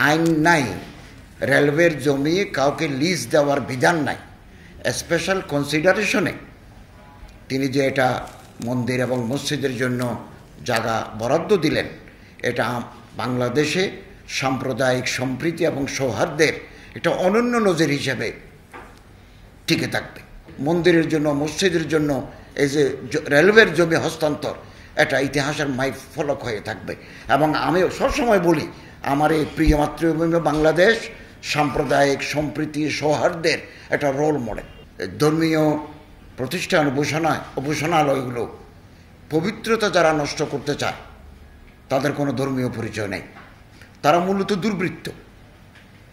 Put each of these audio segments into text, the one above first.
আইন নাই, রেলওয়ের জমি কাউকে লিজ দেওয়ার বিধান নাই। স্পেশাল কনসিডারেশনে তিনি যে এটা মন্দির এবং মসজিদের জন্য জায়গা বরাদ্দ দিলেন, এটা বাংলাদেশে সাম্প্রদায়িক সম্প্রীতি এবং সৌহার্দ্যের এটা অনন্য নজির হিসেবে টিকে থাকবে। মন্দিরের জন্য, মসজিদের জন্য এই যে রেলওয়ের জমি হস্তান্তর, এটা ইতিহাসের ফলক হয়ে থাকবে। এবং আমি সবসময় বলি, আমার এই প্রিয় মাতৃভূমি বাংলাদেশ সাম্প্রদায়িক সম্প্রীতি সৌহার্দ্যের একটা রোল মডেল। ধর্মীয় প্রতিষ্ঠান, উপাসনালয়গুলো পবিত্রতা যারা নষ্ট করতে চায় তাদের কোনো ধর্মীয় পরিচয় নেই, তারা মূলত দুর্বৃত্ত,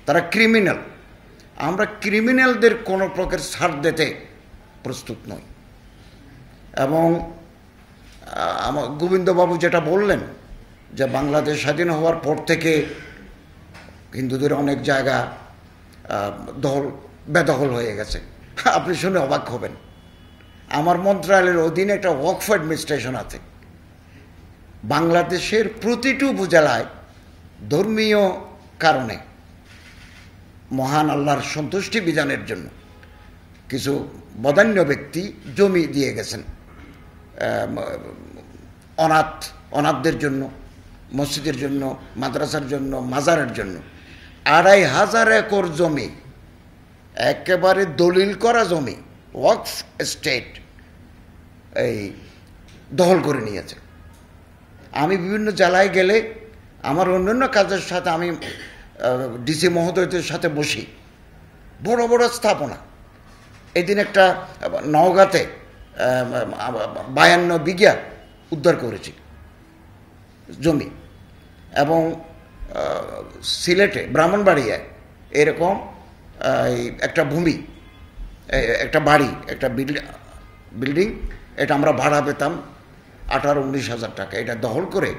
তারা ক্রিমিনাল। আমরা ক্রিমিনালদের কোনো প্রকার ছাড় দিতে প্রস্তুত নই। এবং আমার গোবিন্দবাবু যেটা বললেন যে বাংলাদেশ স্বাধীন হওয়ার পর থেকে হিন্দুদের অনেক জায়গা বেদখল হয়ে গেছে, আপনি শুনে অবাক হবেন। আমার মন্ত্রণালয়ের অধীনে একটা ওয়াকফ অ্যাডমিনিস্ট্রেশন আছে। বাংলাদেশের প্রতিটি উপজেলায় ধর্মীয় কারণে মহান আল্লাহর সন্তুষ্টি বিধানের জন্য কিছু বদান্য ব্যক্তি জমি দিয়ে গেছেন অনাথদের জন্য, মসজিদের জন্য, মাদ্রাসার জন্য, মাজারের জন্য। ২৫০০ একর জমি, একেবারে দলিল করা জমি, ওয়াকফ এস্টেট এই দখল করে নিয়েছে। আমি বিভিন্ন জেলায় গেলে আমার অন্যান্য কাজের সাথে আমি ডিসি মহোদয়দের সাথে বসি, বড় বড় স্থাপনা। এদিন একটা নওগাঁতে ৫২ বিঘা উদ্ধার করেছি জমি, এবং সিলেটে ব্রাহ্মণবাড়িয়ায় এরকম একটা ভূমি, একটা বাড়ি, একটা বিল্ডিং, এটা আমরা ভাড়া পেতাম ১৮-১৯ হাজার টাকা। এটা দখল করে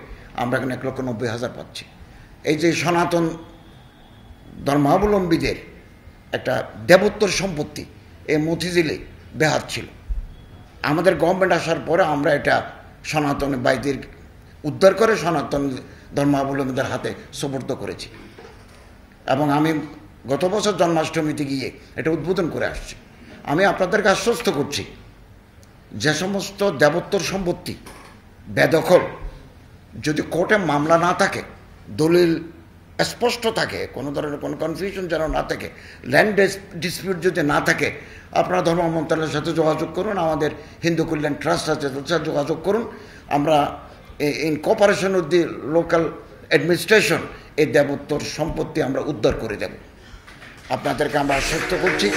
আমরা এখানে ১,৯০,০০০ পাচ্ছি। এই যে সনাতন ধর্মাবলম্বীদের একটা দেবোত্তর সম্পত্তি, এই মতিঝিলে বেহাত ছিল। আমাদের গভর্নমেন্ট আসার পরে আমরা এটা সনাতন বাইদের উদ্ধার করে সনাতন ধর্মাবলম্বীদের হাতে সুপর্দ করেছি। এবং আমি গত বছর জন্মাষ্টমীতে গিয়ে এটা উদ্বোধন করে আসছি। আমি আপনাদেরকে আশ্বস্ত করছি, যে সমস্ত দেবোত্তর সম্পত্তি বেদখল, যদি কোর্টে মামলা না থাকে, দলিল স্পষ্ট থাকে, কোনো ধরনের কোনো কনফিউশন যেন না থাকে, ল্যান্ড ডিসপিউট যদি না থাকে, আপনারা ধর্ম মন্ত্রণালয়ের সাথে যোগাযোগ করুন, আমাদের হিন্দু কল্যাণ ট্রাস্ট আছে তার সাথে যোগাযোগ করুন। আমরা in cooperation with the local administration এই দেবোত্তর সম্পত্তি আমরা উদ্ধার করে দেব। আপনাদেরকে আমরা আশ্বস্ত করছি।